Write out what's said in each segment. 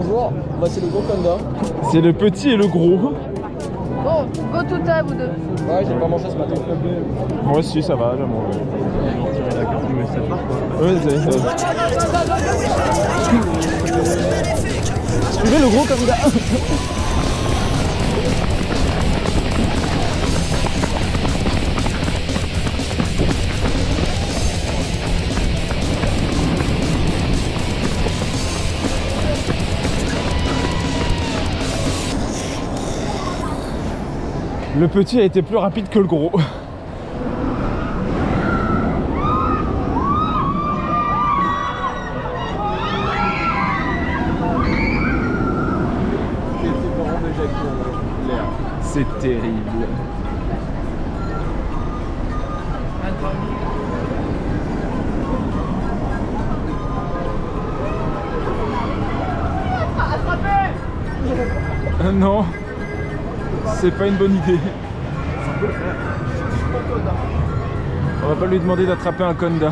Bonjour, moi c'est le gros Conda. C'est le petit et le gros. Bon, go tout à vous deux. Ouais, j'ai pas mangé ce matin. Moi aussi, ça va, j'ai mangé. Ouais, suivez le gros Conda. Le petit a été plus rapide que le gros. C'est terrible. Non, c'est pas une bonne idée. On va pas lui demander d'attraper un Conda.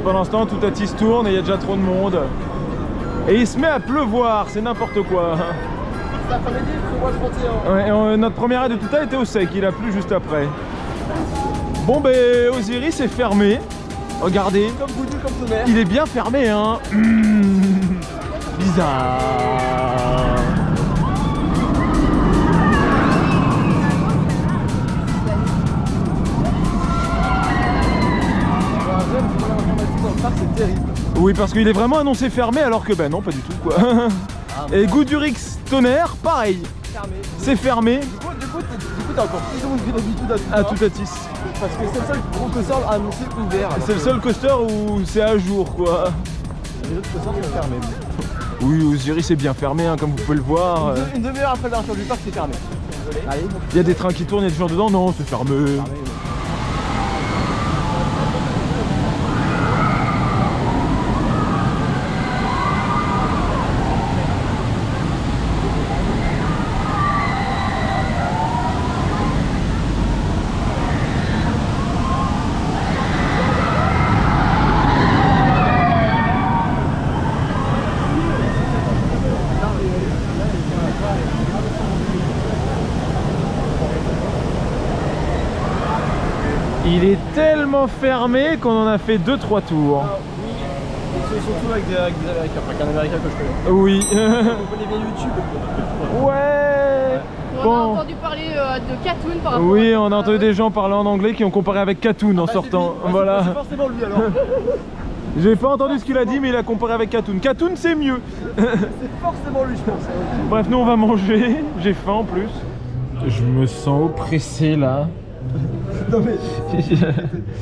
Pendant ce temps, tout Atis tourne et il y a déjà trop de monde. Et il se met à pleuvoir, c'est n'importe quoi. Cet après-midi, il prévoit le 31. Ouais, notre première aide de Tuta était au sec, il a plu juste après. Bon ben Osiris est fermé. Regardez. Comme Goudou, comme tonnerre. Il est bien fermé hein. Bizarre. C'est terrible. Oui parce qu'il est vraiment annoncé fermé alors que ben non pas du tout quoi. Et Goudurix tonnerre pareil. C'est fermé. Du coup t'as encore plus de monde que d'habitude à Tuta-Atis. Parce que c'est le seul gros coaster annoncé ouvert. C'est le seul coaster où c'est à jour quoi. Les autres coasters sont fermés. Oui Osiris est bien fermé hein, comme vous pouvez le voir. Une demi-heure après l'ouverture du parc c'est fermé. Allez. Il y a des trains qui tournent, il y a des gens dedans, non c'est fermé. Il est tellement fermé qu'on en a fait 2-3 tours. Oui, et surtout avec des Américains, enfin qu'un Américain que je connais. Oui. On connaît bien YouTube. Ouais. On a entendu parler de Katoon par rapport Oui, à... on a entendu des gens parler en anglais qui ont comparé avec Katoon en sortant. Voilà. C'est forcément lui alors. J'ai pas entendu ce qu'il a dit mais il a comparé avec Katoon. Katoon c'est mieux. C'est forcément lui je pense. Bref, nous on va manger. J'ai faim en plus. Je me sens oppressé là. Non mais...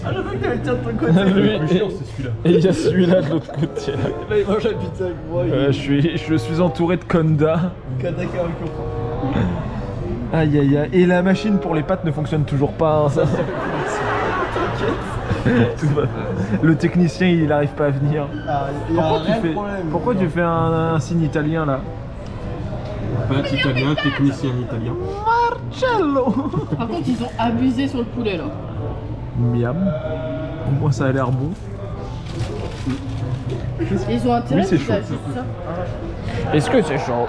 Ah je veux que t'avais le tien de ton côté. Le plus chiant c'est celui-là. Et il y a celui-là de l'autre côté. Là il mange la pizza avec moi. Je suis entouré de Conda. Kadaka avec l'enfant. Aïe aïe aïe. Et la machine pour les pâtes ne fonctionne toujours pas. Hein, ça. Le technicien il n'arrive pas à venir. Pourquoi tu fais un signe italien là? Pâte italien, technicien italien. Marcello. Par contre ils ont abusé sur le poulet là. Miam. Au moins ça a l'air bon. Ils ont intérêt. Oui, c'est chaud. Ça. Est-ce que c'est chaud?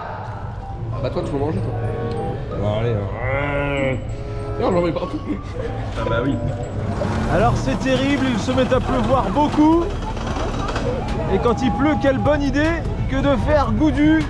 Bah toi tu peux manger toi. Bon, allez. Non j'en mets partout. Ah bah oui. Alors c'est terrible, il se met à pleuvoir beaucoup. Et quand il pleut, quelle bonne idée que de faire Goudu.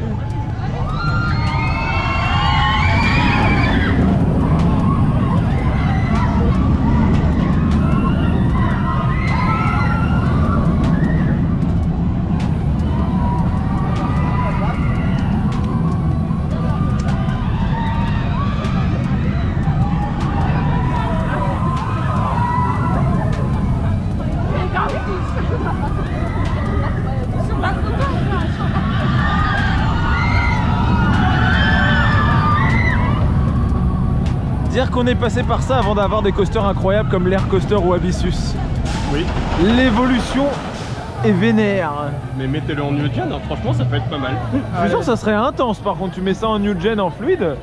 Dire qu'on est passé par ça avant d'avoir des coasters incroyables comme l'Air Coaster ou Abyssus. Oui. L'évolution est vénère. Mais mettez-le en new gen, hein, franchement ça peut être pas mal. Je suis sûr que ça serait intense par contre, tu mets ça en new gen en fluide,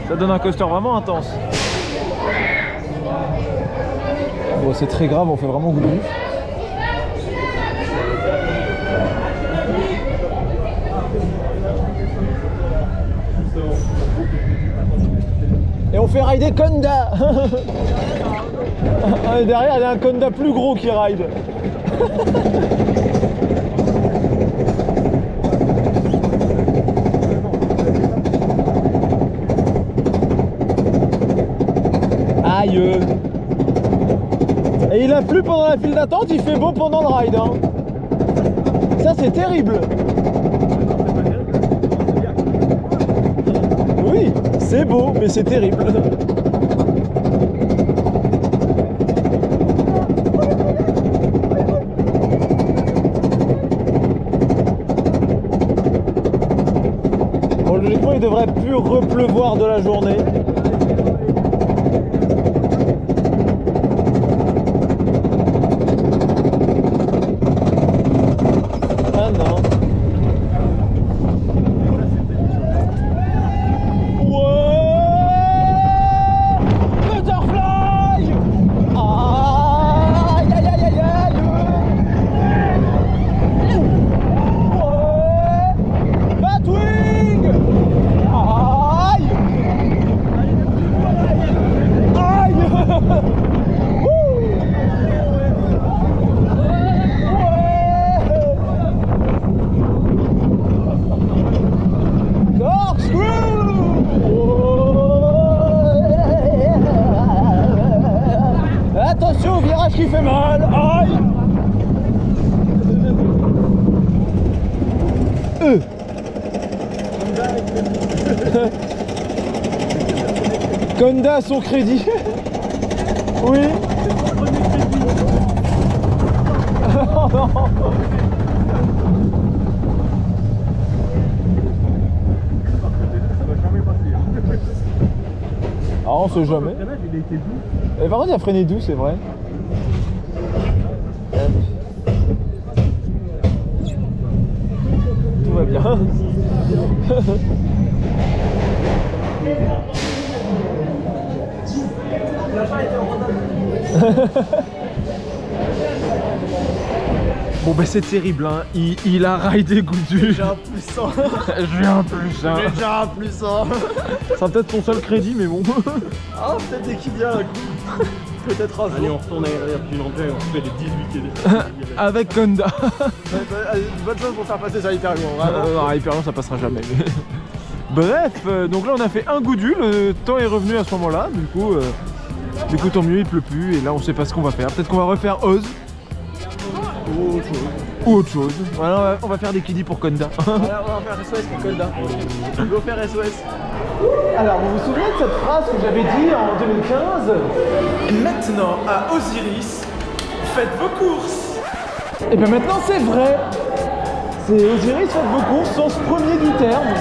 ça donne un coaster vraiment intense. Bon, c'est très grave, on fait vraiment goût de vif. Et on fait rider Conda. Et derrière, il y a un Conda plus gros qui ride. Aïe. Et il a plu pendant la file d'attente, il fait beau pendant le ride. Hein. Ça, c'est terrible. Oui, c'est beau, mais c'est terrible. Bon, logiquement, il devrait plus repleuvoir de la journée. Ah non. Attention au virage qui fait mal. Aïe. Conda a son crédit. Oui. Oh non. Ah, on sait jamais. Et par contre, il a freiné doux, c'est vrai. Tout va bien. Bon bah c'est terrible hein, il a raidé Goudu. J'ai un plus 1. J'ai un plus 1. J'ai déjà un plus 1. Ça sera peut-être ton seul crédit mais bon. Ah peut-être des qui vient un coup. Peut-être un jour. Allez, on retourne à puis l'entrée, on fait les 18 et Avec Conda. Bonne chose pour faire passer ça Hyperion, vraiment. Non, Hyperion ça passera jamais. Bref, donc là on a fait un Goudu, le temps est revenu à ce moment-là, du coup tant mieux, il pleut plus et là on sait pas ce qu'on va faire. Peut-être qu'on va refaire Oz. Ou autre chose. Voilà, on va faire des kiddies pour Conda. Voilà, on va faire SOS pour Conda. On veut faire SOS. Alors, vous vous souvenez de cette phrase que j'avais dit en 2015 ? Maintenant, à Osiris, faites vos courses. Et bien maintenant c'est vrai. C'est Osiris, faites vos courses, sens premier du terme.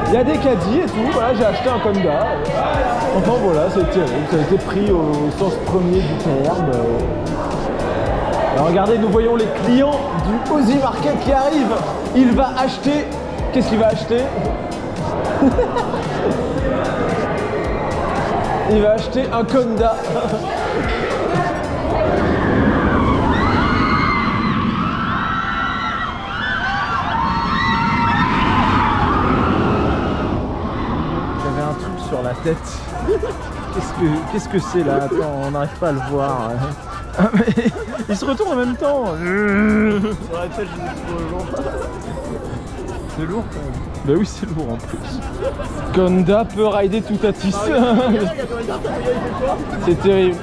Il y a des caddies et tout, voilà, j'ai acheté un Conda. Enfin voilà, c'est terrible, ça a été pris au sens premier du terme. Alors regardez, nous voyons les clients du Ozi Market qui arrivent. Il va acheter... Qu'est-ce qu'il va acheter? Il va acheter un Conda. J'avais un truc sur la tête. Qu'est-ce que c'est là? Attends, on n'arrive pas à le voir. Ah, mais il se retourne en même temps. Sur la tête, je me long. C'est lourd quand même. Bah oui, c'est lourd en plus. Conda peut rider tout à tisse. C'est terrible.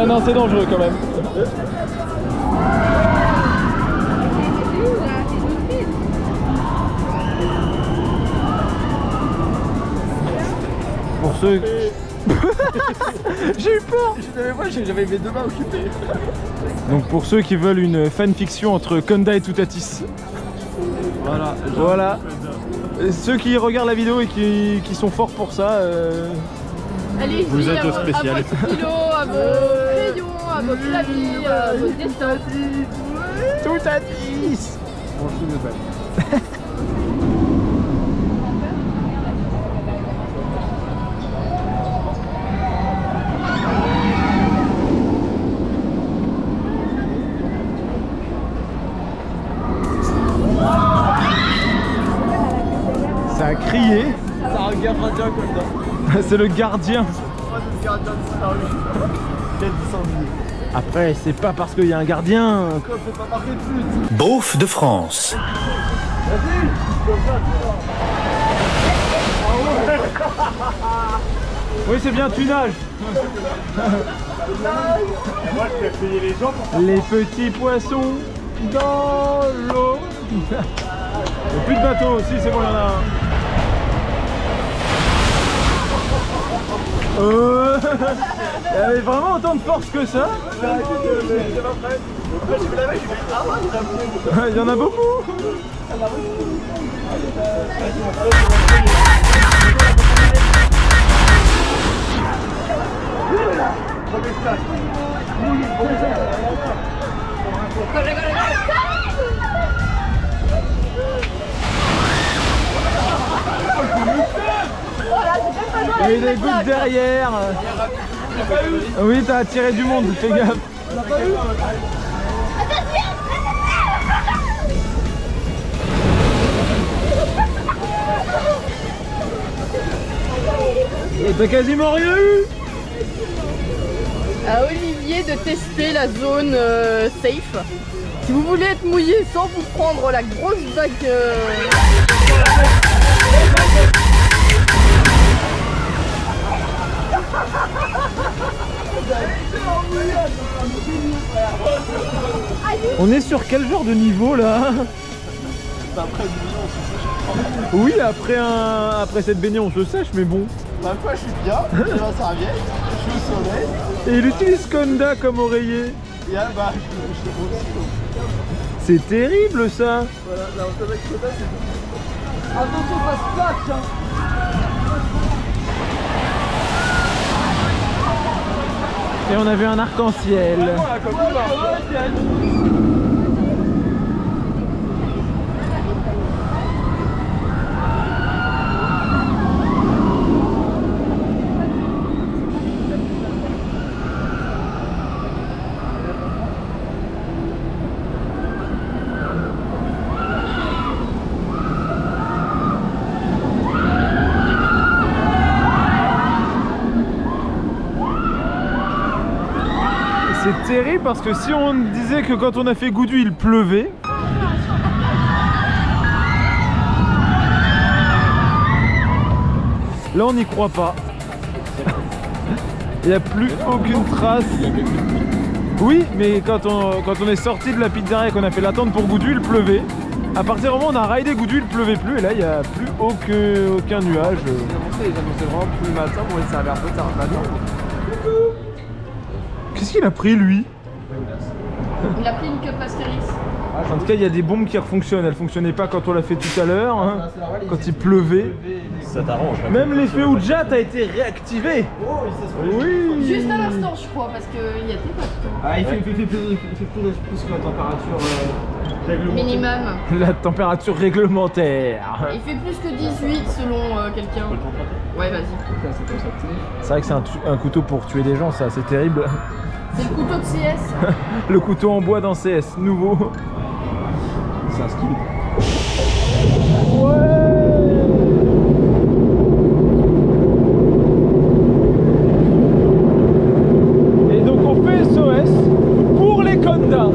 Non, c'est dangereux quand même. Pour ceux... J'ai eu peur. J'avais mes deux mains occupées. Donc pour ceux qui veulent une fanfiction entre Conda et Toutatis. Voilà. Ceux qui regardent la vidéo et qui sont forts pour ça. Allez, vous êtes au spécial. À vos stylos, à vos crayons, à votre vie, votre destin. Tout à 10. Franchement, de balle. Ça a crié. Ça regarde gardien comme ça. C'est le gardien. C'est le gardien disparu. Quel dissemblé. Après, c'est pas parce qu'il y a un gardien. Comme c'est pas marqué de flûte. Beauf de France. Oui, c'est bien, tu nages. Moi, je vais payer les gens pour Les petits poissons dans l'eau. Il n'y a plus de bateau, si c'est bon, il y en a un. Il y avait vraiment autant de force que ça. Il y en a beaucoup. Et des gouttes derrière. Oui, t'as attiré du monde, fais gaffe. T'as quasiment rien eu. À Olivier de tester la zone safe. Si vous voulez être mouillé sans vous prendre la grosse vague. On est sur quel genre de niveau là? Oui, après cette baignée on se sèche, mais bon. Bah quoi, je suis bien, j'ai ma serviette, je suis au soleil. Et il utilise Conda comme oreiller. Et là, bah, je le vois aussi. C'est terrible ça. Voilà, là, on avec Koda, c'est bon. Attention, ça se plaque, hein. Et on avait un arc-en-ciel. C'est terrible parce que si on disait que quand on a fait Goudu il pleuvait, là on n'y croit pas. Il n'y a plus aucune trace. Oui, mais quand on est sorti de la pizzeria et qu'on a fait l'attente pour Goudu, il pleuvait. À partir du moment où on a raidé Goudu, il pleuvait plus et là il n'y a plus aucun nuage. Ils annonçaient vraiment plus le matin, bon, ça avait un peu tard. Qu'est-ce qu'il a pris lui? Il a pris une queue Pastéris. En tout cas, il y a des bombes qui fonctionnent. Elles fonctionnaient pas quand on l'a fait tout à l'heure, hein, quand il pleuvait. Ça t'arrange. Même l'effet Oujat a été réactivé. Oui. Juste à l'instant, je crois, parce qu'il y a des bateaux. Ah, il fait plus que la température Minimum. La température réglementaire. Il fait plus que 18 selon quelqu'un. Ouais, vas-y. C'est vrai que c'est un couteau pour tuer des gens, ça, c'est terrible. C'est le couteau de CS. Le couteau en bois dans CS, nouveau. C'est un skill. Et donc on fait SOS pour les Conda.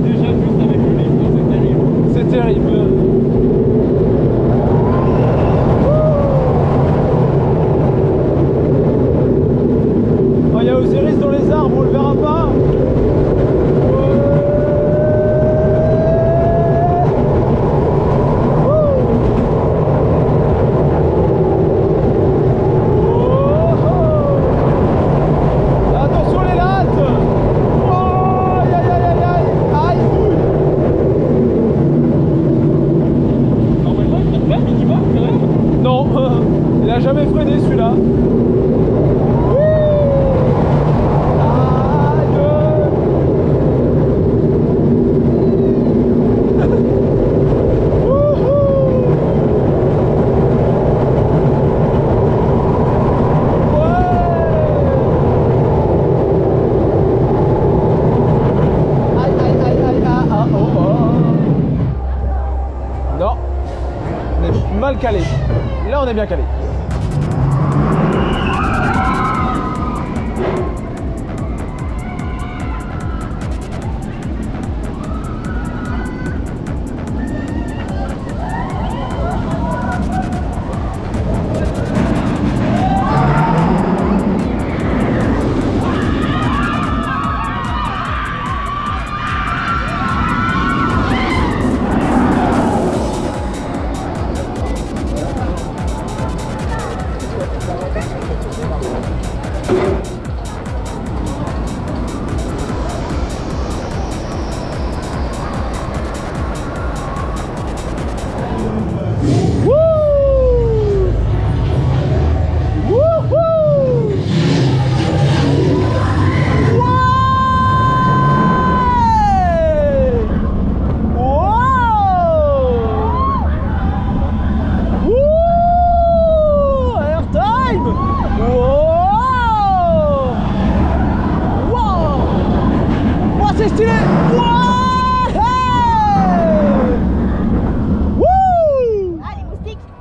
Déjà juste avec le livre, c'est terrible. C'est terrible. Il a jamais freiné celui-là. Mal calé. Là on est bien calé.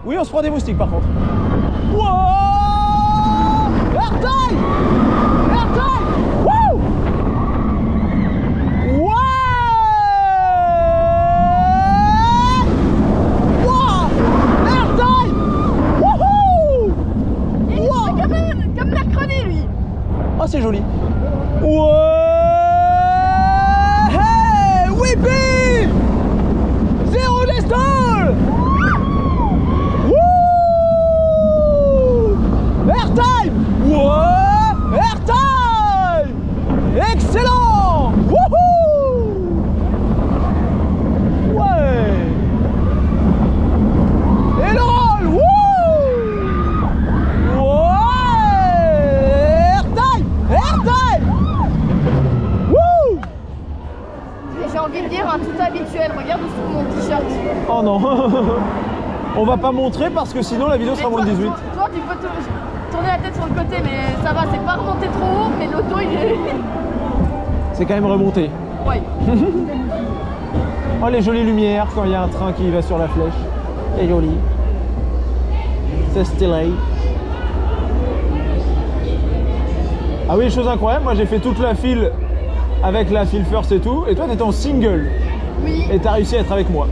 Oui, on se prend des moustiques par contre. Wow! Airtime! Airtime! Wouh! Ouais! Wow! Airtime! Wouhou! Il est comme mercredi lui. Oh, c'est joli. Ouais! Hey! Whippy! Zéro gestol! Airtime! Ouais! Airtime! Excellent! Wouhou! Ouais! Et le roll! Wouh! Ouais! Airtime! Airtime! Wouh! J'ai envie de dire un tout habituel, regarde où se trouve mon t-shirt. Oh non! On va pas montrer parce que sinon la vidéo sera moins de 18. Toi tu peux tourner la tête sur le côté, mais ça va, c'est pas remonté trop haut, mais l'auto il est... C'est quand même remonté. Ouais. Oh, les jolies lumières quand il y a un train qui va sur la flèche. C'est joli. C'est stylé. Ah oui, chose incroyable, moi j'ai fait toute la file avec la file first et tout, et toi t'étais en single. Oui. Et t'as réussi à être avec moi.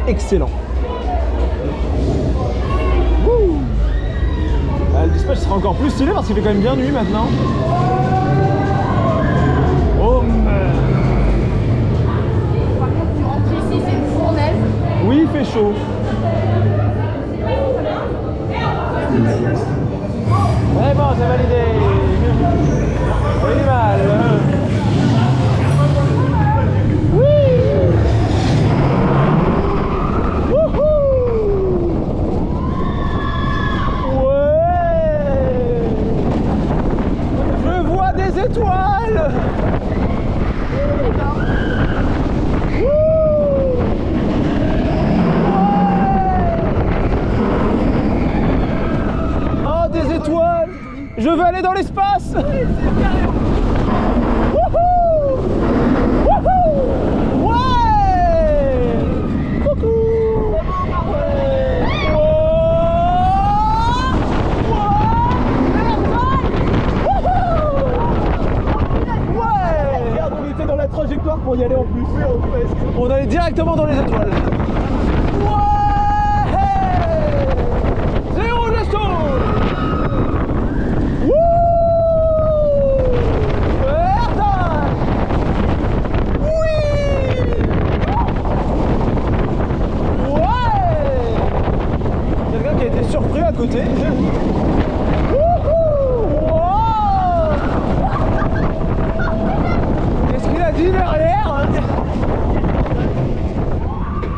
Excellent. Wouh. Le dispatch sera encore plus stylé parce qu'il fait quand même bien nuit maintenant. Oh merde. Par contre tu rentres ici, c'est une fournaise. Oui, il fait chaud. Ouais bon, c'est validé. On est mal. Étoiles. Oh, des étoiles. Je veux aller dans l'espace. Wouhou! Wouhou! Ouais! Coucou! Dans la trajectoire pour y aller en plus. On allait directement dans les étoiles. Ouais! Zéro gesto! Wouh! Airtime! Oui! Ouais! Quelqu'un qui a été surpris à côté. Qu'est-ce qu'il a dit derrière?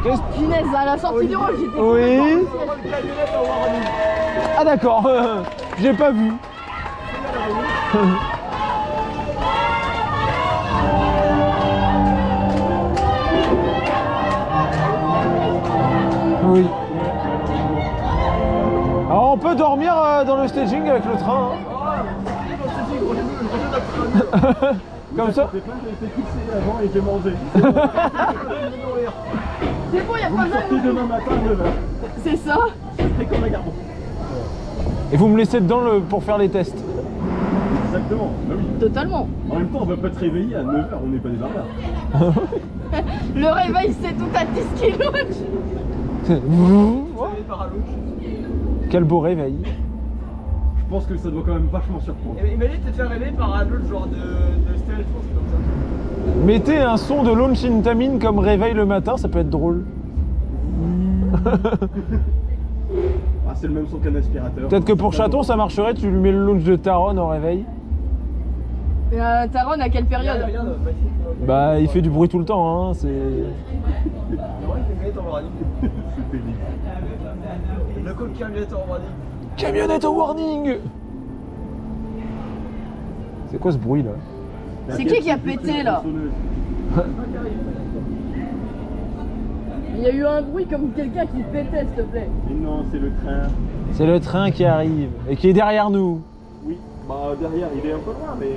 Punaise, à la sortie du rôle, j'étais Oui. Ah d'accord, j'ai pas vu. Oui. Alors on peut dormir dans le staging avec le train. Hein. Comme ça. J'ai été fixé avant et j'ai mangé. C'est bon, y'a pas besoin Sortez de... demain matin à 9h. C'est ça. C'est comme la garde. Et vous me laissez dedans pour faire les tests. Exactement, bah oui. Totalement. En même temps, on va pas te réveiller à 9h, on n'est pas des barbares. Le réveil, c'est tout à 10 kilos. Quel beau réveil. Je pense que ça doit quand même vachement surprendre. Imagine te faire réveiller par un autre genre de stealth, je pense, comme ça. Mettez un son de Lone Shintamin comme réveil le matin, ça peut être drôle. Ah, c'est le même son qu'un aspirateur. Peut-être que pour Chaton ça marcherait, tu lui mets le launch de Taron au réveil. Taron, à quelle période? Regarde, Bah il fait du bruit tout le temps, hein, c'est... C'est pénible. le call camionnette en warning. Camionnette au warning. C'est quoi ce bruit là? C'est qui a pété, là? Il y a eu un bruit comme quelqu'un qui pétait, s'il te plaît. Et non, c'est le train. C'est le train qui arrive et qui est derrière nous. Oui, bah derrière, il est un peu loin, mais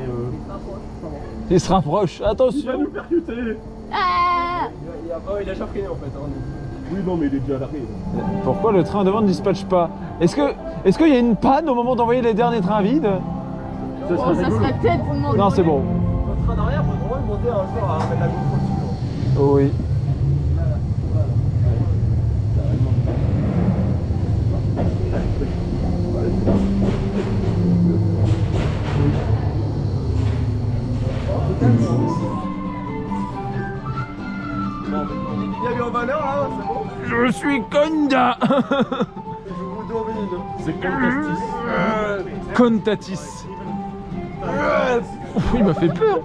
Il se rapproche, il va attention. nous percuter. Ah! Il a déjà freiné en fait. Hein. Oui, non, mais il est déjà à l'arrêt. Pourquoi le train devant ne dispatche pas? Est-ce qu'il y a une panne au moment d'envoyer les derniers trains vides? Ça Oh, ça serait peut-être pour demander. Non, c'est bon. Notre train d'arrière, faut vraiment monter un jour à mettre la GoPro dessus. Oui. Il y a mis en valeur là, c'est bon. Je suis Conda. Je vous domine. C'est Contastis. Contatis. Il m'a fait peur.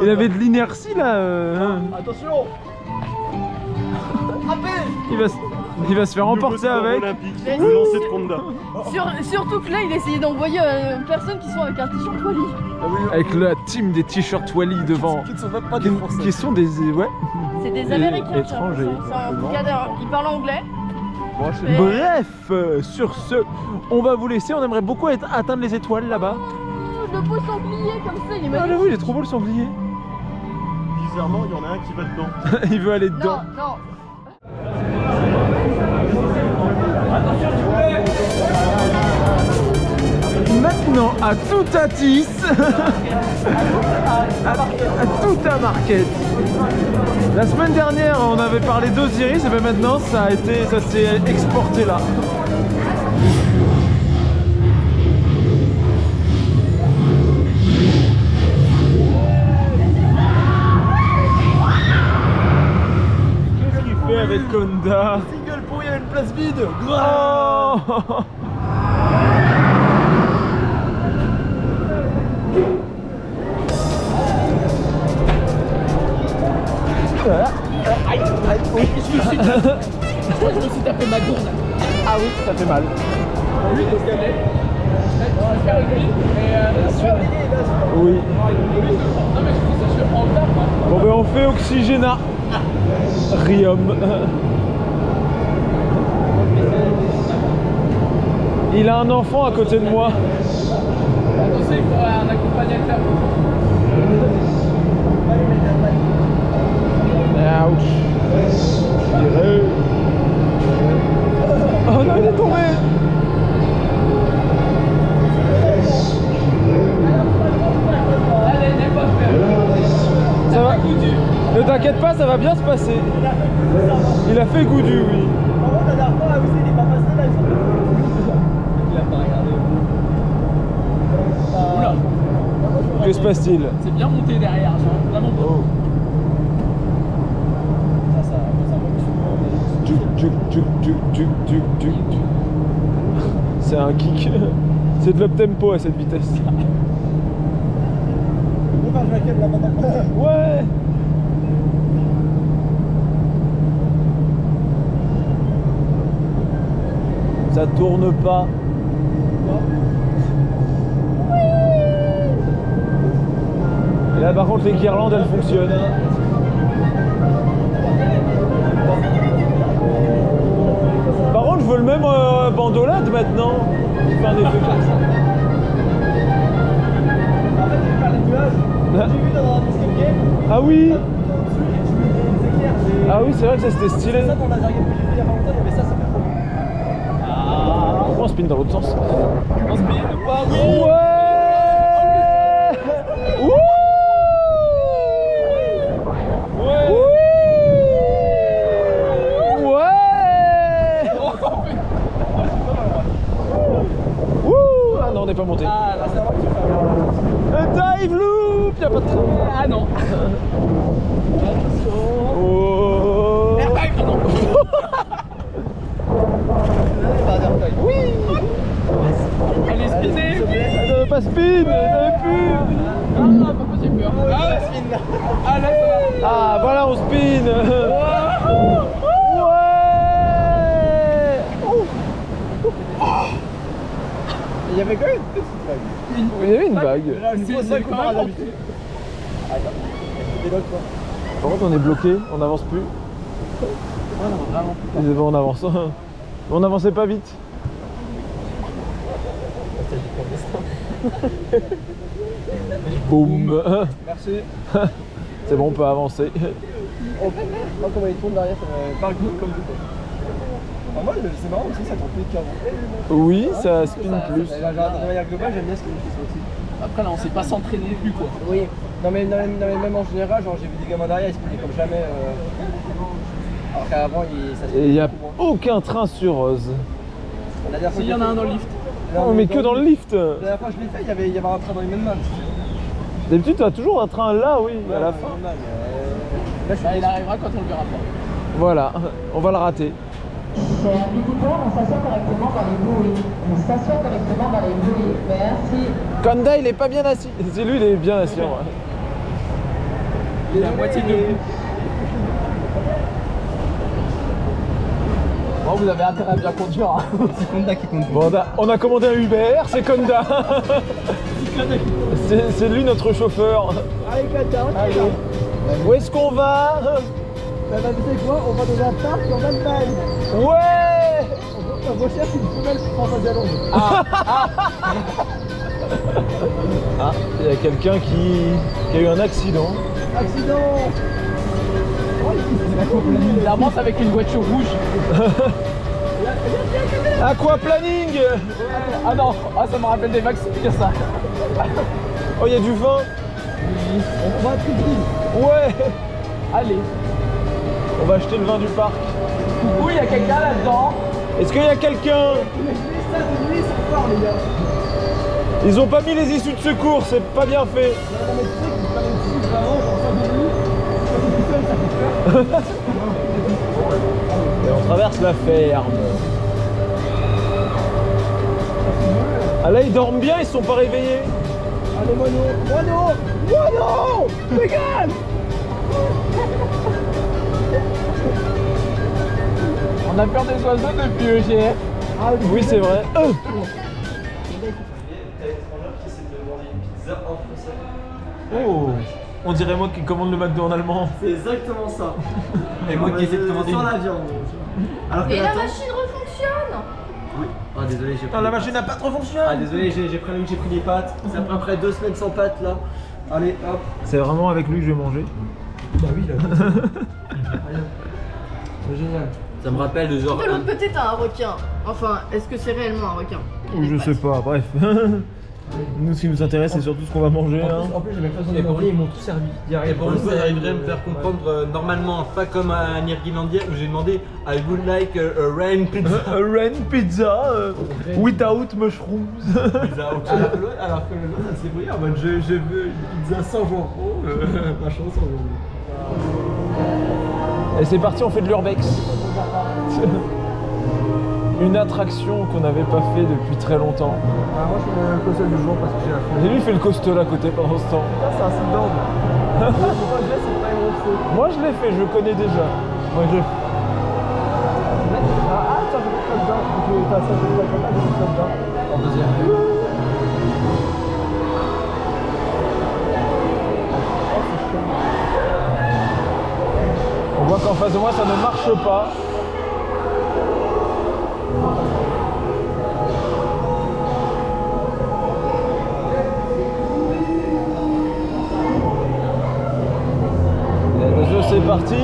Il avait de l'inertie là. Attention. Frappez. Il va se faire emporter avec. Olympique, le lancer de Conda. Surtout que là, il essayait d'envoyer personnes qui sont avec un t-shirt Wally. Avec la team des t-shirts Wally devant. Qui ne sont même pas des Français. Qui sont des... Ouais. C'est des Et- Américains. j'ai étrangers. l'impression. C'est un cadre. Ils parlent anglais. Moi, je Mais- Bref, sur ce, on va vous laisser. On aimerait beaucoup atteindre les étoiles là-bas. Oh, le beau sanglier comme ça, il est Ah magnifique. j'avoue, il est trop beau le sanglier. Bizarrement, il y en a un qui va dedans. Il veut aller Non, dedans. non. Maintenant à Toutatis, à Touta Market. La semaine dernière, on avait parlé d'Osiris et bien maintenant, ça s'est exporté là. Qu'est-ce qu'il fait avec Conda? Single pour, il y avait une place vide. Oh Je me suis tapé ma gourde. Ah oui, ça fait mal. Oui. Bon ben on fait Oxygéna. Rium. Il a un enfant à côté de moi. Attention, il faudrait un accompagnateur. Ouch. Tiré. Oh non, il est tombé. Allez, n'aie pas peur. Ça va. Ne t'inquiète pas, ça va bien se passer. Il a fait Goudu, oui. Par contre, la dernière fois, aussi, il est pas passé là. Il a pas regardé. Oula. Que se passe-t-il? C'est bien monté derrière, genre, vraiment beau. Ça C'est un kick. C'est de l'up-tempo à cette vitesse. Ouais. Ça tourne pas. Et là par contre les guirlandes elles fonctionnent. Par contre je veux le même bandolade maintenant. Qui fait un effet comme ça. En fait, je vais faire les nuages. J'ai vu dans un escape game. Ah oui. Au-dessus, et tu mets des éclairs. Ah oui c'est vrai que ça c'était stylé. Ça, dans la Laser Game que j'ai fait il y a pas longtemps, il y avait ça, c'est pas trop. Pourquoi on spin dans l'autre sens? On se met ou pas? Oui. Ouais. Wouh. Ouais. Ouais. Wouh. Ah non on n'est pas monté. Ah, là, c'est vrai que tu fais bien. Dive loop. Y'a pas de train. Ah non. Oh. Oui. Allez, spinner. Elle ne veut pas spin. Elle ne veut plus. Ah, pourquoi j'ai peur? Ah, la spin là. Ah, là, ça va. Ah voilà on spin. Ouais. Il y avait quand même une petite vague. Il y avait une vague. Une grosse vague comparée à d'habitude. Ah, attends. Des logs, quoi. Par contre on est bloqué, on n'avance plus. Vraiment. C'est bon on avance. On n'avançait pas vite. Boum. Merci. C'est bon on peut avancer. Oh, comment il tourne derrière, ça me parle comme tout. Ah, moi, c'est marrant aussi, ça tourne plus qu'avant. Oui ça spin plus. De manière globale, j'aime bien ce qu'il fait aussi. Après là on s'est pas s'entraîner plus quoi. Oui. Non mais même en général, genre j'ai vu des gamins derrière, ils se prenaient comme jamais. Alors qu'avant, ça se Et il n'y a beaucoup moins. aucun train sur Oz. La dernière fois S'il y que en j'ai a un fait- dans le lift. Non mais que dans le lift. La dernière fois que je l'ai fait, il y avait un train dans les mêmes mains. D'habitude tu as toujours un train là oui à la fin. Là, je suis Bah, il arrivera quand on le verra pas. Voilà, on va le rater. Chers visiteurs, on s'assoit correctement dans les bouées. On s'assoit correctement dans les bouées. Merci. Kanda il est pas bien assis. C'est lui il est bien assis en vrai. Il est à moitié debout. Bon, vous avez intérêt à bien conduire. Hein. C'est Conda qui conduit. Bon, on a commandé un Uber, c'est Konda. C'est lui notre chauffeur. Allez, Conda, on y va. Où est-ce qu'on va? Bah, vous savez quoi? On va dans un parc en Allemagne. Ouais. On recherche une femelle française à Londres. Ah, il y a quelqu'un qui a eu un accident. Accident. Il avance avec une voiture rouge. Aquaplaning. Ah non, ah, ça me rappelle des vagues, c'est pire ça. Oh, il y a du vin. On va à Tripoli. Ouais. Allez. On va acheter le vin du parc. Coucou, il y a quelqu'un là-dedans. Est-ce qu'il y a quelqu'un? Mais ça de nuit, c'est fort, les gars. Ils ont pas mis les issues de secours, c'est pas bien fait. Non, mais tu sais que c'est pas même si vraiment, genre ça de nuit, quand t'es tout seul, ça fait peur. Et on traverse la ferme. Ah là ils dorment bien, ils se sont pas réveillés. Allez, mono. Regarde. On a peur des oiseaux depuis EGF. Oui c'est vrai. Oh, on dirait moi qui commande le McDo en allemand. C'est exactement ça. Et moi qui essaie de commander sans la viande. Alors que Et la attends. machine refonctionne. Oui. Ah désolé, j'ai Putain, la machine n'a pas trop fonctionné. Ah désolé, j'ai pris les pâtes. C'est après 2 semaines sans pâtes là. Allez, hop. C'est vraiment avec lui que je vais manger. Bah oui, là. C'est génial. Ça me rappelle de genre. De l'autre côté, t'as un requin. Enfin, est-ce que c'est réellement un requin? Ou je sais pas, bref. Nous ce qui nous intéresse c'est surtout ce qu'on va manger. Hein. En plus, j'ai même pas besoin de demander, ils m'ont tout servi. Et pour une fois, j'arriverai à me faire comprendre normalement, pas comme un Irlandais où j'ai demandé I would like a rain pizza. A rain pizza without mushrooms. Alors que l'autre, ça s'est pris en mode je veux une pizza sans jambon, machin sans jambon. Et c'est parti, on fait de l'urbex. Une attraction qu'on n'avait pas fait depuis très longtemps. Ah, moi je fais le costume du jour parce que j'ai la flemme. Et lui il fait le costaud à côté pendant ce temps. Ça, c'est un site d'ordre. Pourquoi je laisse, c'est pas une Moi je l'ai fait, je connais déjà. Moi je... Ah, attends. ça fait pas dedans. T'as ça fait pas dedans. En deuxième. On voit qu'en face de moi ça ne marche pas. Et attention, c'est parti.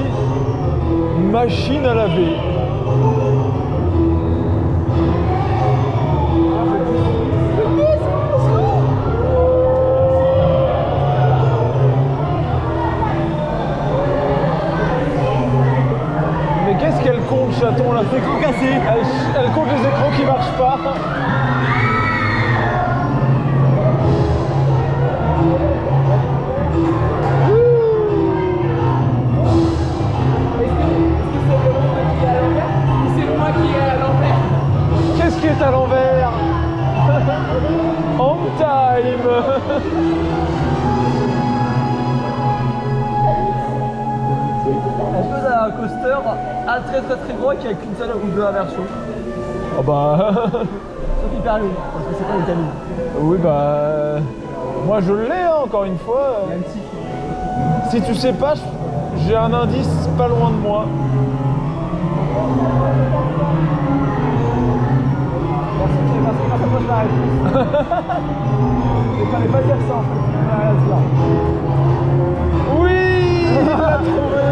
Machine à laver. Mais qu'est-ce qu'elle compte, chaton, là? C'est écran cassé. Elle compte les écrans qui marchent pas. Qu'est-ce qui est à l'envers? On time. Est-ce que t'as un coaster très gros qui a qu'une seule ou deux inversions? Oh bah... Sauf Hyperloop, parce que c'est pas l'Italie. Oui bah... Moi je l'ai hein, encore une fois. Il y a un petit. Si tu sais pas, j'ai un indice pas loin de moi. Parce que moi je m'arrête. Il fallait pas dire ça en fait. Il n'y a rien à dire. Oui, il l'a trouvé.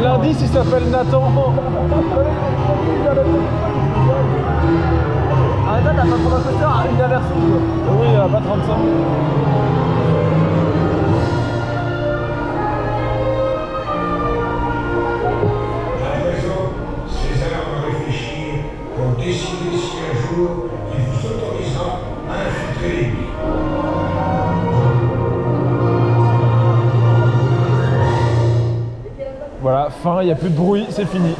L'indice il s'appelle Nathan. Ah attends, t'as pas trop un coaster à une inversion quoi. Oui, il n'y a pas 35. Décidez si un jour il vous autorisera à infiltrer les billes. Voilà, fin, il n'y a plus de bruit, c'est fini.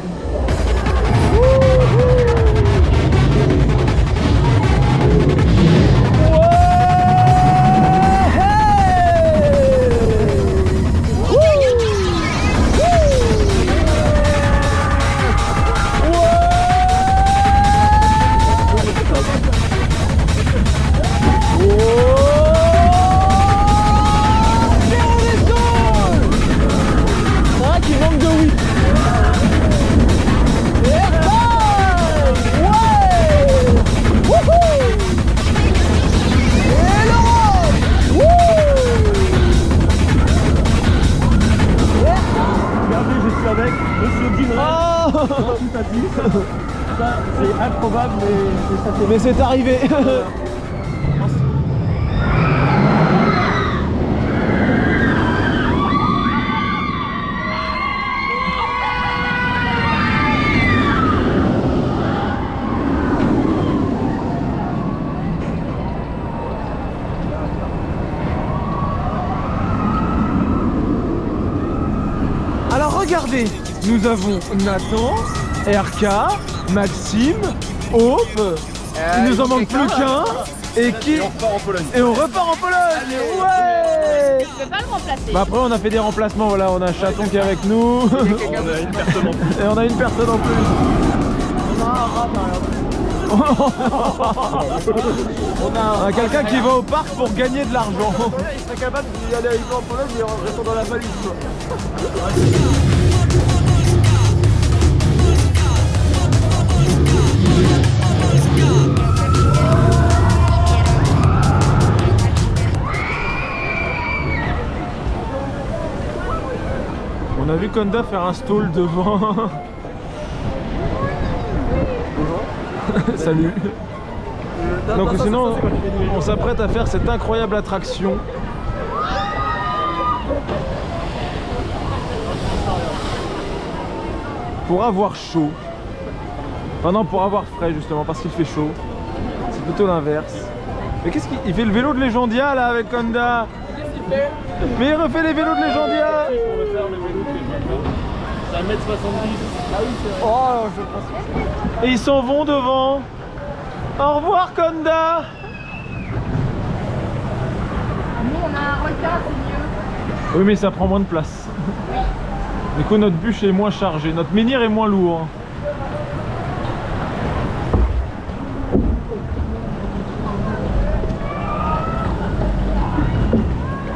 C'est improbable, mais ça fait. Mais c'est arrivé. Alors regardez, nous avons Nathan, RK, Maxime, Hope, il nous en manque plus qu'un, et qui... On repart en Pologne. Et on repart en Pologne. Ouais. Je vais pas le remplacer. Bah après on a fait des remplacements, voilà, on a Chaton qui est avec nous. On a une personne en plus. Et on a une personne en plus. On a quelqu'un qui va au parc pour gagner de l'argent. Il serait capable d'y aller avec moi en Pologne et en restant dans la valise quoi. On a vu Conda faire un stall devant. Salut. Donc sinon, on s'apprête à faire cette incroyable attraction. Pour avoir chaud. Enfin non, pour avoir frais justement, parce qu'il fait chaud. C'est plutôt l'inverse. Mais qu'est-ce qu'il fait le vélo de Légendia là avec Conda? Mais il refait les vélos de Légendia. On va faire le vélo de Légendia. C'est 1m70. Ah oui, c'est vrai. Oh, je pense. Et ils s'en vont devant. Au revoir Conda. Nous, on a un requin, c'est mieux. Oui mais ça prend moins de place. Du coup notre bûche est moins chargée, notre menhir est moins lourd.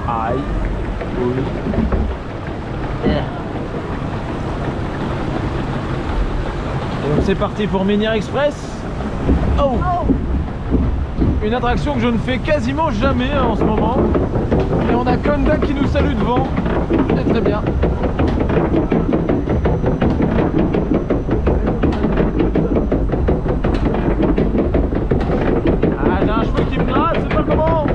Aïe. Oui. Et donc c'est parti pour Minière Express. Oh. Une attraction que je ne fais quasiment jamais en ce moment. Et on a Conda qui nous salue devant. C'est très bien. Ah, j'ai un cheveu qui me gratte, c'est pas comment.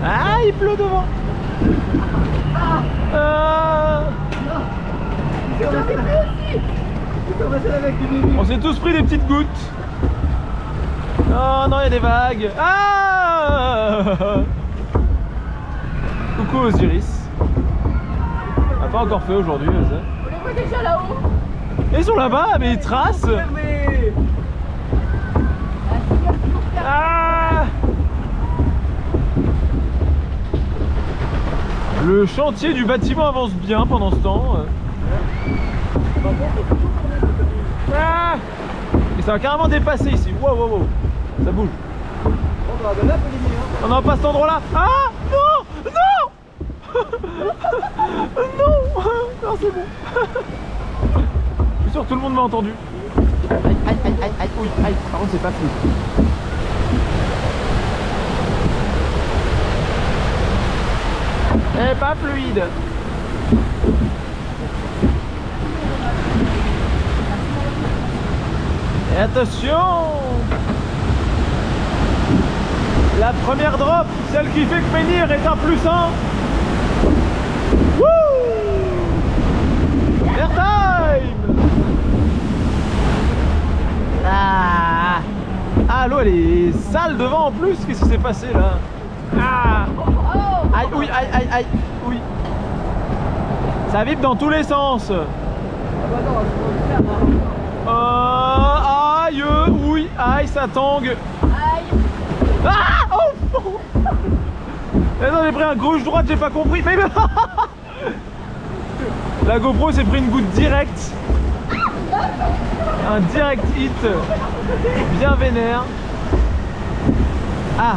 Ah, il pleut devant. On s'est tous pris des petites gouttes. Oh non, il y a des vagues. Ah. Coucou Osiris. On n'a pas encore fait aujourd'hui. On les voit déjà là-haut. Ils sont là-bas, mais ils tracent. Ah. Le chantier du bâtiment avance bien pendant ce temps. Ah. Et ça va carrément dépasser ici. Wow, wow, wow. Ça bouge. On n'a pas cet endroit là. Ah non. Non. Non. Non, c'est bon. Je suis sûr que tout le monde m'a entendu. Aïe, aïe, aïe, aïe, aïe, oui, aïe. Par contre, c'est pas fluide. Eh, pas fluide. Et attention, la première drop, celle qui fait que Menhir est un +1. Wouh! Airtime! Ah, l'eau elle est sale devant en plus, qu'est-ce qui s'est passé là? Ah! Aïe, oui, aïe, aïe, aïe, oui. Ça vibre dans tous les sens. Aïe, oui, aïe, ça tangue. Aïe. Ah, oh. Non, j'ai pris un gauche-droite, j'ai pas compris. Mais... La GoPro s'est pris une goutte directe. Un direct hit. Bien vénère. Ah.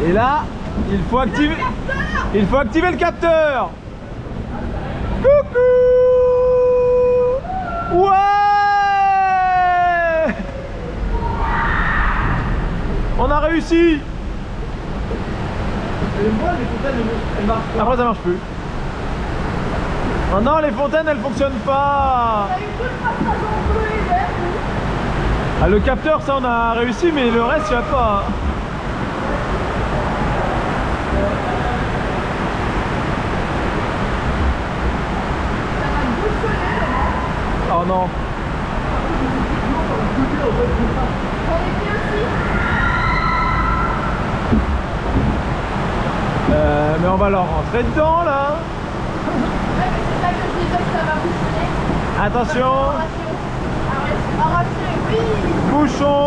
Et là, il faut activer le capteur. Coucou. Ouais. On a réussi. Après ça marche plus. Oh non, les fontaines elles fonctionnent pas. Ah, le capteur ça on a réussi, mais le reste il n'y a pas. Oh non. Mais on va leur rentrer dedans là. Ouais, mais c'est ça que je disais que ça va boucher. Attention. Arracher, oui. Bouchon.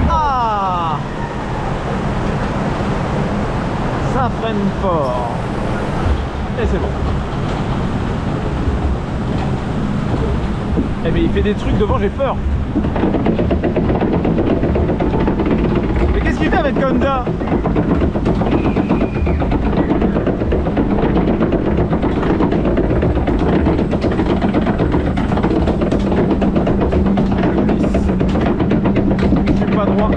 Ah. Ça freine fort. Et c'est bon. Eh mais il fait des trucs devant, j'ai peur. Mais qu'est-ce qu'il fait avec Conda? Je suis pas droit.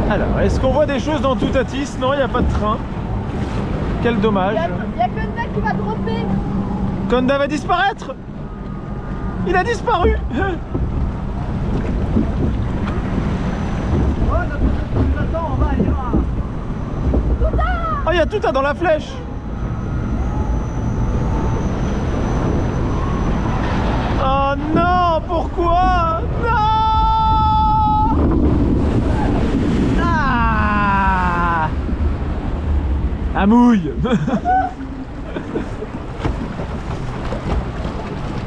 Alors, est-ce qu'on voit des choses dans Toutatis? Non, il n'y a pas de train. Quel dommage. Il y a Conda qui va dropper. Conda va disparaître. Il a disparu. Oh, il y a Touta dans la flèche. Oh non, pourquoi? Non. Ah. Ah, mouille.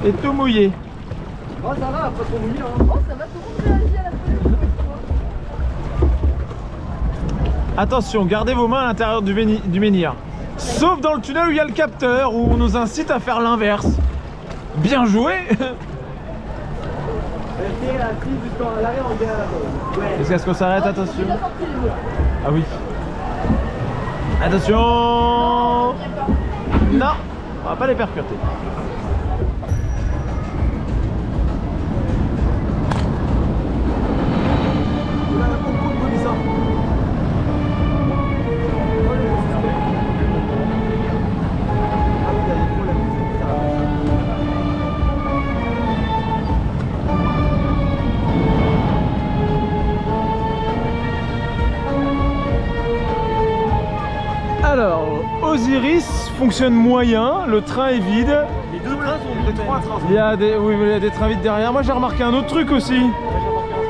Et tout mouillé. Oh ça va, pas trop mouillé hein. Oh ça va tout le monde. Attention, gardez vos mains à l'intérieur du menhir. Sauf dans le tunnel où il y a le capteur, où on nous incite à faire l'inverse. Bien joué. Est-ce qu'on s'arrête? Attention. Ah oui. Attention. Non, on va pas les percuter. Alors, Osiris fonctionne moyen, le train est vide. Les deux trains sont les trois trains. Il y a des trains vides derrière. Moi j'ai remarqué un autre truc aussi.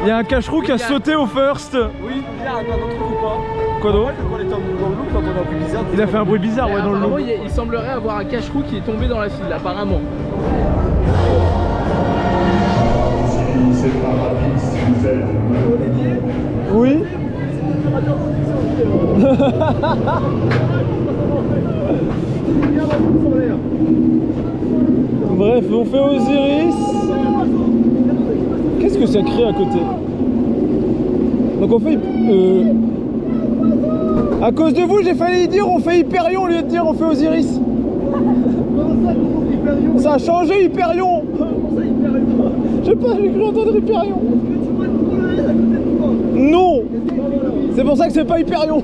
Il y a un cache-roue qui a sauté au first. Oui, il y a un autre truc ou pas? Quoi d'autre? Quand on était dans le loop, quand on a un peu bizarre. Il a fait un bruit bizarre, ouais, dans le Apparemment, loop. il semblerait avoir un cache-roue qui est tombé dans la file, apparemment. C'est pas rapide si vous êtes. Oui. Bref, on fait Osiris. Qu'est-ce que ça crée à côté? Donc on fait... À cause de vous, j'ai failli dire on fait Hyperion au lieu de dire on fait Osiris. Ça a changé Hyperion. Je sais pas, j'ai cru entendre Hyperion. Non. C'est pour ça que c'est pas Hyperion.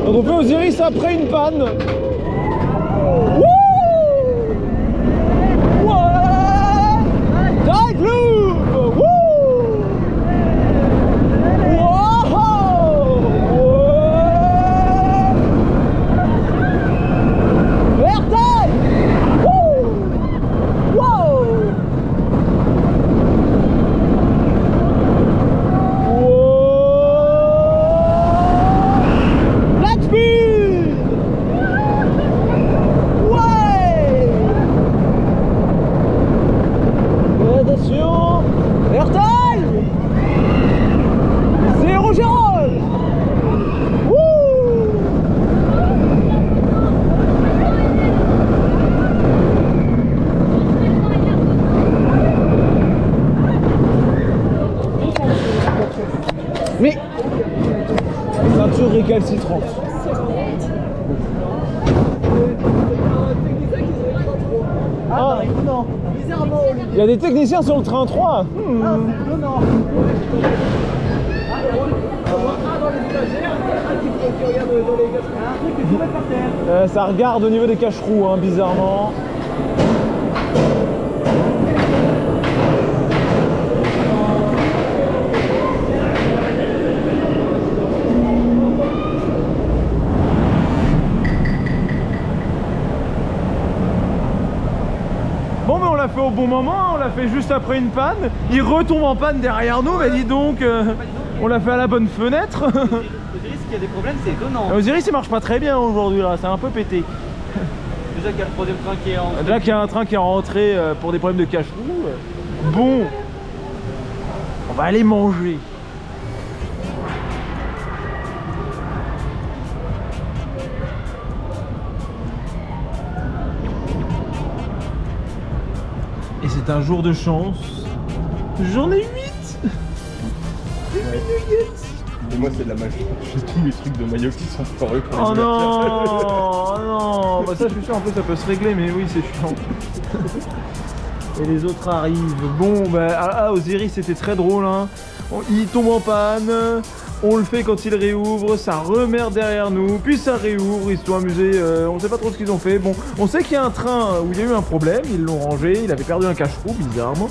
Donc on fait Osiris après une panne. Tide loop. Mais ceinture récalcitrante. Ah, non. Bizarrement, il y a des techniciens sur le train 3. Ça regarde au niveau des cache-roues, hein, bizarrement. Bon, mais on l'a fait au bon moment, on l'a fait juste après une panne. Il retombe en panne derrière nous, mais dis donc, on l'a fait à la bonne fenêtre. Osiris, qui a des problèmes, c'est étonnant. Osiris, il marche pas très bien aujourd'hui là, c'est un peu pété. Déjà qu'il y a le troisième train qui est en... Déjà qu'il y a un train qui est rentré pour des problèmes de cache-roue. Bon, on va aller manger. Et c'est un jour de chance. J'en ai 8. Et moi c'est de la magie. J'ai tous mes trucs de maillot qui sont foireux pour les Oh ouvertures. non, oh non. Bah ça je suis sûr, en plus ça peut se régler, mais oui c'est chiant. Et les autres arrivent. Bon bah Osiris c'était très drôle hein. Il tombe en panne, on le fait quand il réouvre, ça remerde derrière nous, puis ça réouvre, ils se sont amusés, on sait pas trop ce qu'ils ont fait. Bon, on sait qu'il y a un train où il y a eu un problème, ils l'ont rangé, il avait perdu un cache-roue bizarrement.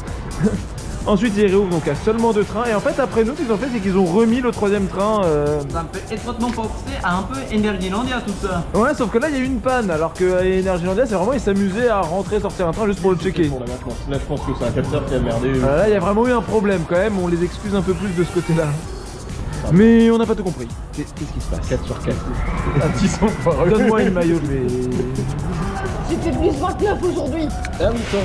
Ensuite ils réouvrent donc à seulement 2 trains et en fait après nous ce qu'ils ont fait c'est qu'ils ont remis le 3e train. Ça me fait étroitement penser à un peu Energielandia tout ça. Ouais sauf que là il y a eu une panne alors que Energielandia c'est vraiment ils s'amusaient à rentrer sortir un train juste pour le checker. Pour la maintenance. Là je pense que c'est un capteur qui a merdé. Là il y a vraiment eu un problème quand même, on les excuse un peu plus de ce côté là. Mais on n'a pas tout compris. Qu'est-ce qui se passe? 4 sur 4. Ils sont foireux. Donne-moi une maillot, je vais... J'étais plus 29 aujourd'hui. Ah oui, ça va.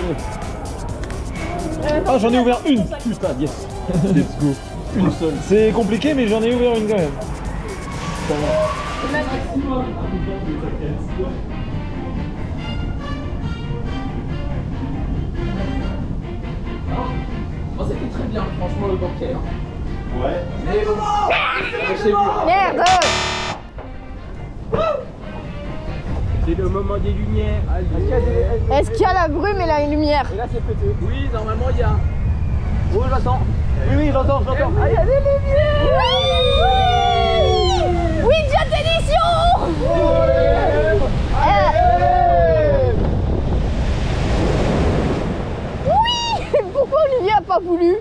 Ah j'en ai ouvert une. Putain, yes. Let's go. Une seule. C'est compliqué, mais j'en ai ouvert une quand même. Oh, c'était très bien, franchement, le banquet. Ouais. Mais bon, c'est vu. Merde! C'est le moment des lumières. Est-ce qu'il y a la brume et la lumière? Et là c'est pété. Oui, normalement, il y a. Oh j'entends. Oui j'entends. Ah, il y a des lumières! Oui, Jet Edition! Oui! Pourquoi Olivier a pas voulu?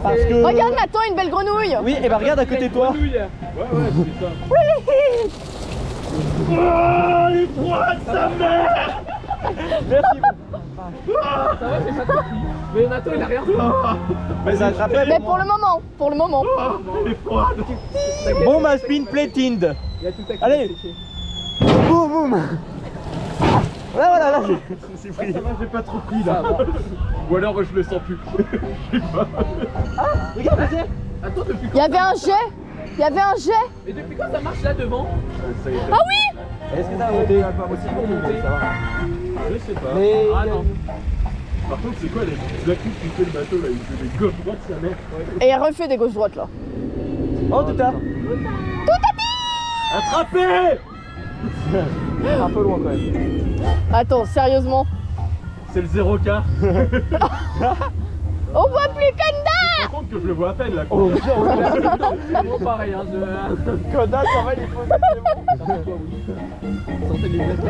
Parce que... Regarde Nathan, une belle grenouille! Oui, et bah regarde à côté de toi. Ouais, c'est ça. Oui! Merci. Ça va, c'est pas compris. Mais Nathan, il a rien fait. Mais ça attrapait. Mais pour le moment, Bon, ma spin platined. Il y a tout à Allez. Boum boum. Voilà, c'est pris. J'ai pas trop pris là. Ou alors je le sens plus. Regarde, vas-y. Attends, depuis il y avait un jet! Il y avait un jet! Et depuis quand ça marche là devant? Ah oui! Est-ce que ça a monté? Aussi pour monter. Je sais pas. Mais... Ah non. Par contre, c'est quoi les coups qui fait le bateau là? Il fait des gauche droite sa mère. Et il refait des gauches droites là. Oh, tout à. Attrapé! Un peu loin quand même. Attends, sérieusement. C'est le 0K. On voit plus Kanda! Je me rends compte que je le vois à peine là. Oh, C'est vraiment pareil, hein. Koda, ça va, il faut. Sentez les lunettes.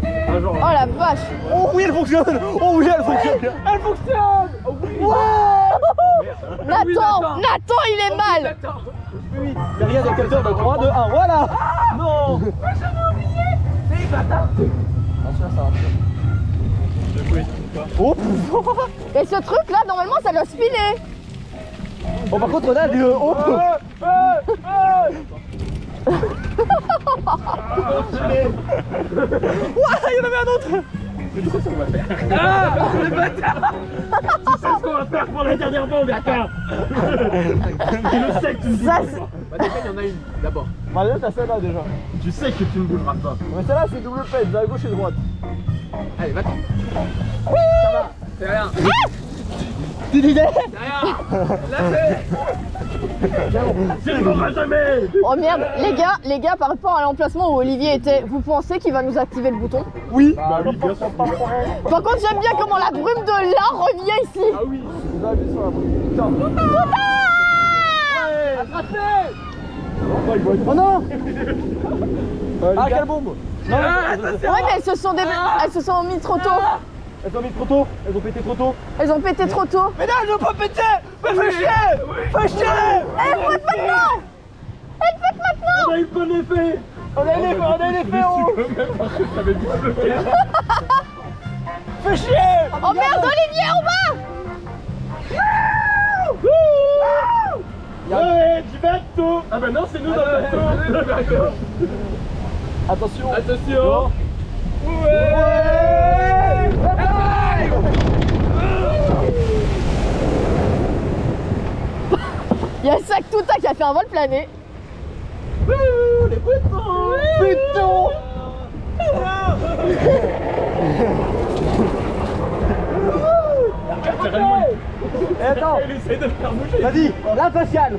Ah, genre, Oh la vache! Oh oui, elle fonctionne. Oh oui, elle fonctionne. Elle fonctionne. Oh oui! Nathan, il est mal! Attends. Oui, derrière des capteurs de 3, 2, 1, voilà. Non. Oh putain. Et ce truc là, normalement, ça doit spinner! Bon, par contre, on a du. Oh. Ouah, il y en avait un autre. Ah! Le bâtard! tu sais ce qu'on va faire pour la dernière bande, d'accord? Je sais que tu ne bougeras pas. Bah déjà, il y en a une, d'abord. Mario, t'as celle-là déjà. Tu sais que tu ne bougeras pas. Mais celle-là, c'est double pète, à gauche et droite. Allez, va-t'en. Ça va, c'est rien. Tu disais? C'est rien. Lâchez. Tu ne bougeras jamais! Oh merde, les gars, par rapport à l'emplacement où Olivier était, vous pensez qu'il va nous activer le bouton? Oui. Bah oui, bien sûr. Par contre, j'aime bien comment la brume de là revient ici! Ah oui. Vous avez vu sur la putain. Attrapez! Oh non. Ah, quelle bombe. Non, Ouais, mais elles se sont mis trop tôt! elles ont mis trop tôt. Elles ont pété trop tôt. Elles ont pété trop tôt! Mais non, elles ont pas pété. Mais fais chier. Fais chier. Elles pètent maintenant! Elles pètent maintenant! On a eu bon effet! On a un effet, oh. Même parce que t'avais dit bloqué. Fais chier. Oh merde, Olivier, en bas! Ouais, du bateau! Ah bah non, c'est nous dans le bateau! Attention. Attention! Il y a Sac Touta qui a fait un vol plané. Les boutons. Putain. Et attends. Il essaie de le faire bouger! Vas-y, la faciale.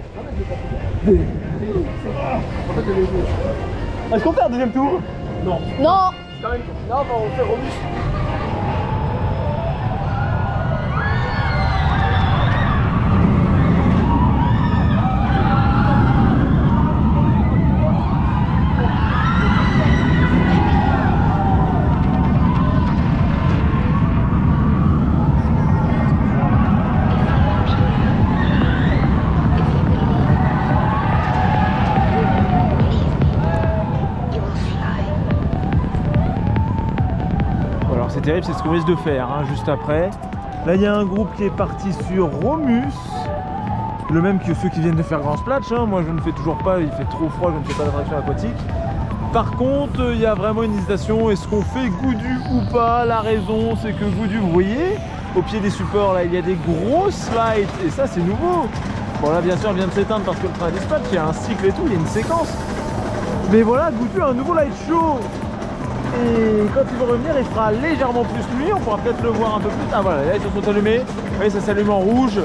Est-ce qu'on fait un deuxième tour? Non! Non, bah on fait Romus. C'est terrible, c'est ce qu'on risque de faire hein, juste après. Là il y a un groupe qui est parti sur Romus, le même que ceux qui viennent de faire Grand Splash, hein. Moi je ne fais toujours pas, il fait trop froid, je ne fais pas d'attraction aquatique. Par contre il y a vraiment une hésitation, est-ce qu'on fait Goudu ou pas? La raison c'est que Goudu, vous voyez, au pied des supports là il y a des gros slides, et ça c'est nouveau. Bon là bien sûr elle vient de s'éteindre parce que le train dispatch, il y a un cycle et tout, il y a une séquence. Mais voilà, Goutu a un nouveau light show. Et quand il va revenir, il fera légèrement plus nuit, on pourra peut-être le voir un peu plus. Ah voilà, là ils se sont allumés, vous voyez ça s'allume en rouge.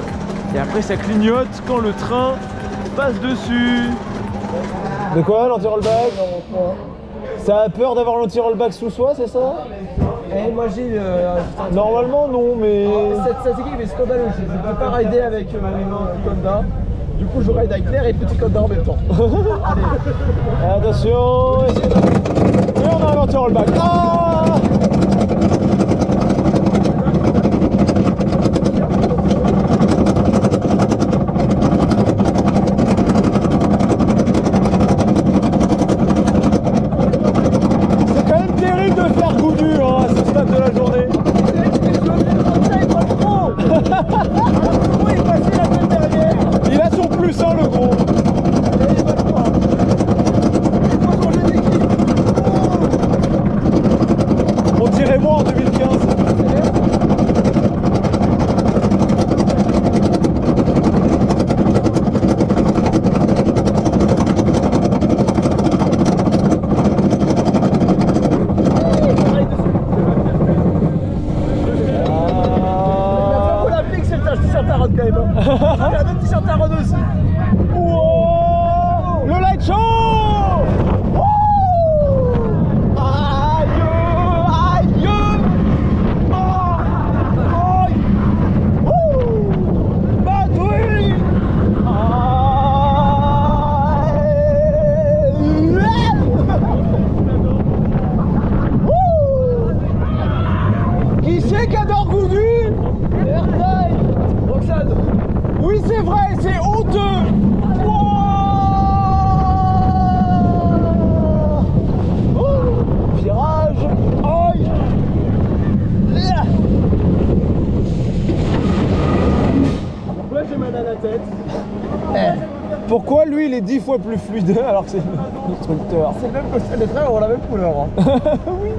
Et après ça clignote quand le train passe dessus. De quoi l'anti-rollback? Ça a peur d'avoir l'anti-rollback sous soi, c'est ça? Et moi j'ai Normalement non, mais... Cette équipe est scandaleuse, je ne peux pas rider avec Conda. Du coup je ride avec Claire et Petit Conda en même temps. Allez. Attention, et on a un anti-rollback. Ah, c'est quand même terrible de faire goût dur hein, à ce stade de la journée. Il a son plus hein, le gros. On dirait moi en 2015. Le light show. Qui c'est qui adore Goudu? Roxane. Oui c'est vrai, c'est honteux. Virage. Aïe. Pourquoi j'ai mal à la tête? Pourquoi lui il est 10 fois plus fluide alors que c'est l'instructeur? C'est le même costume, les frères ont la même couleur. Hein. Oui.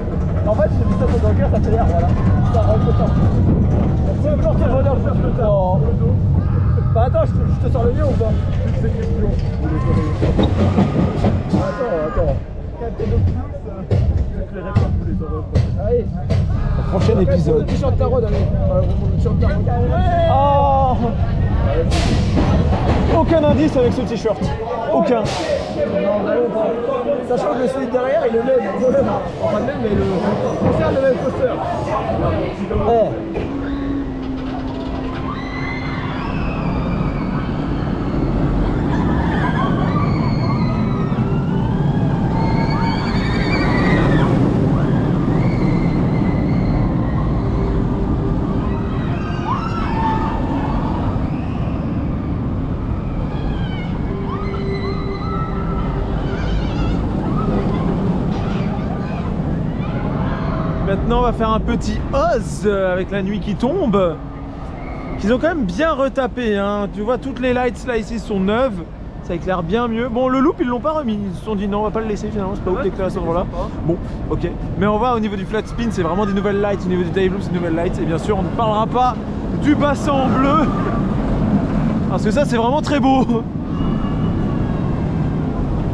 En fait j'ai mis ça dans le cœur, ça fait l'air, voilà. Ça rentre le temps. C'est blanc qui revient le temps. Bah attends, je te sors le lion ou pas? C'est question. Attends. Captain Optimus, j'éclairerai pas tous les heureux. Allez. Prochain épisode. T-shirt tarot, allez. T-shirt tarot. Oh. Aucun indice avec ce t-shirt. Aucun. Sachant que le slip derrière il est le même. Enfin le même, mais le concerne le même poster. Maintenant on va faire un petit Oz avec la nuit qui tombe. Ils ont quand même bien retapé hein. Tu vois toutes les lights là ici sont neuves. Ça éclaire bien mieux. Bon le loop ils l'ont pas remis. Ils se sont dit non on va pas le laisser finalement. C'est pas ouf d'éclairer à cet endroit là. Bon ok. Mais on va au niveau du flat spin c'est vraiment des nouvelles lights. Au niveau du dive loop c'est des nouvelles lights. Et bien sûr on ne parlera pas du bassin en bleu. Parce que ça c'est vraiment très beau.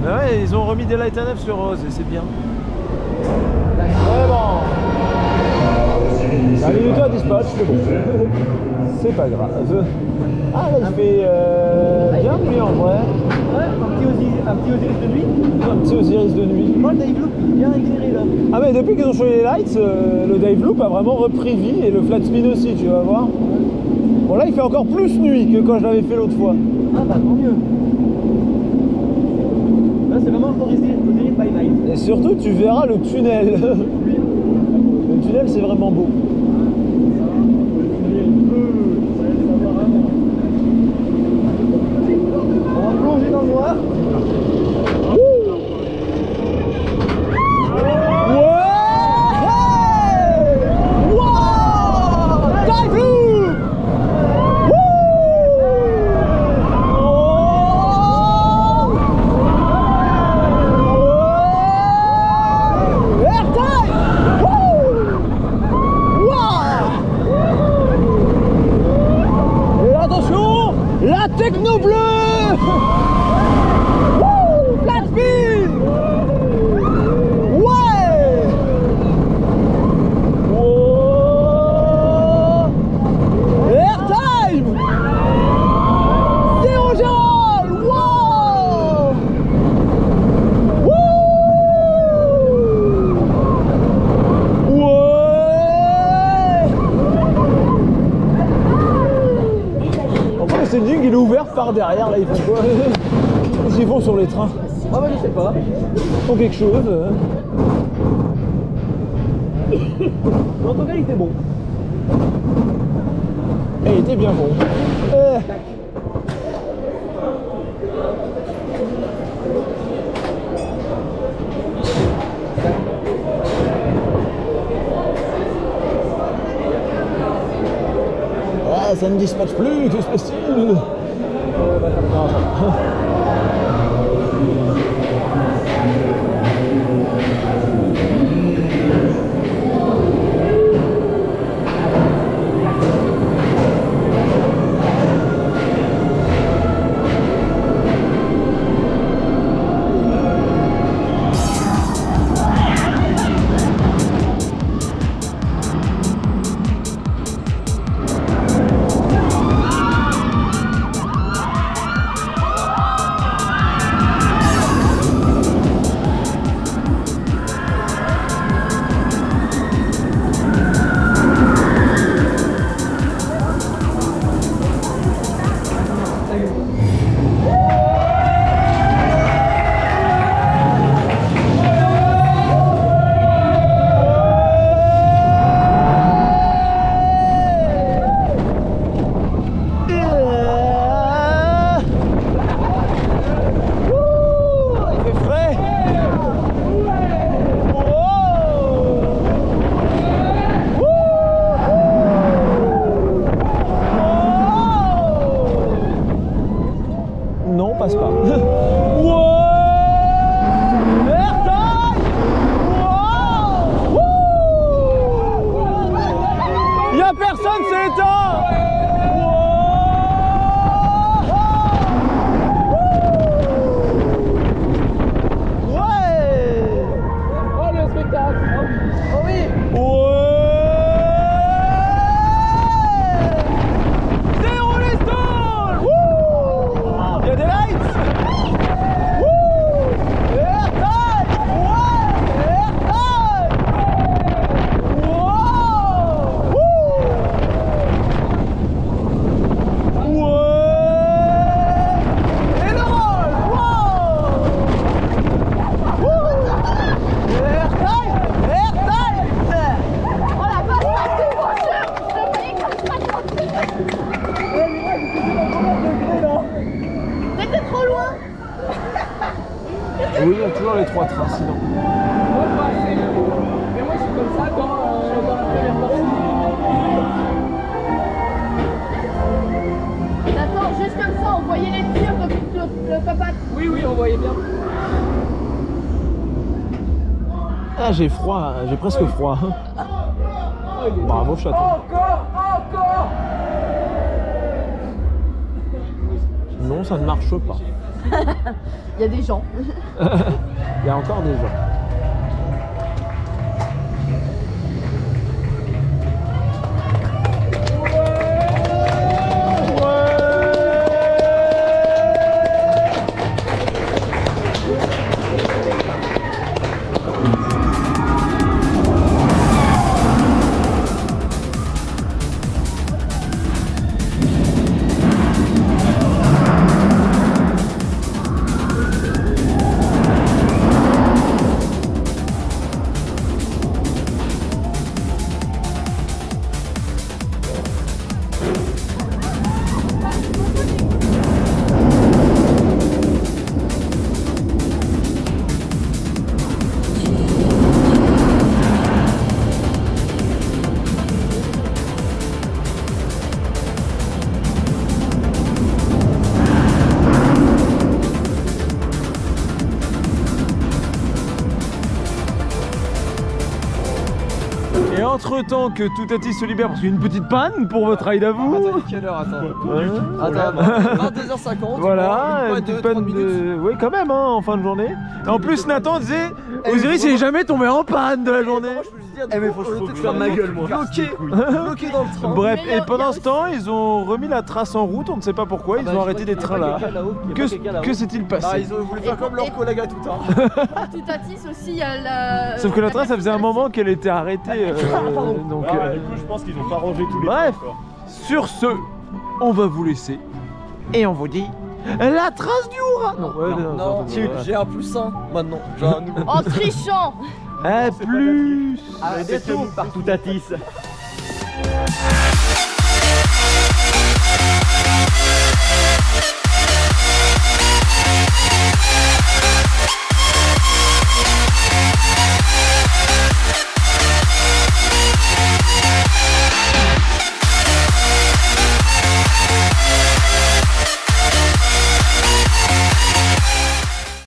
Ah ouais ils ont remis des lights à neuf sur Oz et c'est bien. Vraiment. La minute à dispatch, mais bon, c'est pas grave. Ah là il fait bien nuit en vrai. Ouais, un petit Osiris de nuit. Un petit Osiris de nuit. Moi le dive loop il est bien éclairé là. Ah mais depuis qu'ils ont changé les lights, le dive loop a vraiment repris vie et le flat spin aussi, tu vas voir. Bon là il fait encore plus nuit que quand je l'avais fait l'autre fois. Ah bah tant mieux. Là c'est vraiment Osiris by night. Et surtout tu verras le tunnel. Le tunnel c'est vraiment beau. On va plonger dans le noir. Wow! par derrière là, ils font quoi? Qu'est-ce qu'ils font sur les trains? Ah bah je sais pas. Ils font quelque chose. En tout cas il était bon. Et il était bien bon. Ah, ça ne dispatche plus, que se passe-t-il? Non, ça va. Oui, il y a toujours les 3 trains sinon. Mais moi je suis comme ça dans la première partie. Attends, juste comme ça, on voyait les tirs de papa. Oui, on voyait bien. Ah, j'ai froid, j'ai presque froid. Bravo, chaton. Encore. Non, ça ne marche pas. Il y a des gens. Il y a encore des gens. Et entre-temps que Toutati se libère parce qu'il y a une petite panne pour votre ride à vous. Attends, quelle heure? Attends, 22h50. Voilà, une petite panne de... Oui, quand même, hein, en fin de journée. Et en plus, Nathan disait Osiris, il est jamais tombé en panne de la journée. Mais faut que je ferme ma gueule, moi. Bloqué dans le train. Bref, et pendant ce temps, ils ont remis la trace en route, on ne sait pas pourquoi, ils ont arrêté des trains là. Que s'est-il passé? Ils ont voulu faire comme leurs collègues à tout temps. Toutatis aussi, il y a la... Sauf que la trace, ça faisait un moment qu'elle était arrêtée. Donc, du coup, je pense qu'ils ont pas rangé tous les bref, trains, quoi. sur ce, on va vous laisser. Et on vous dit la trace du hurrah. Non, j'ai un +1 maintenant. J'ai un nouveau. En trichant. Un plus. Des tours par tout à tisse.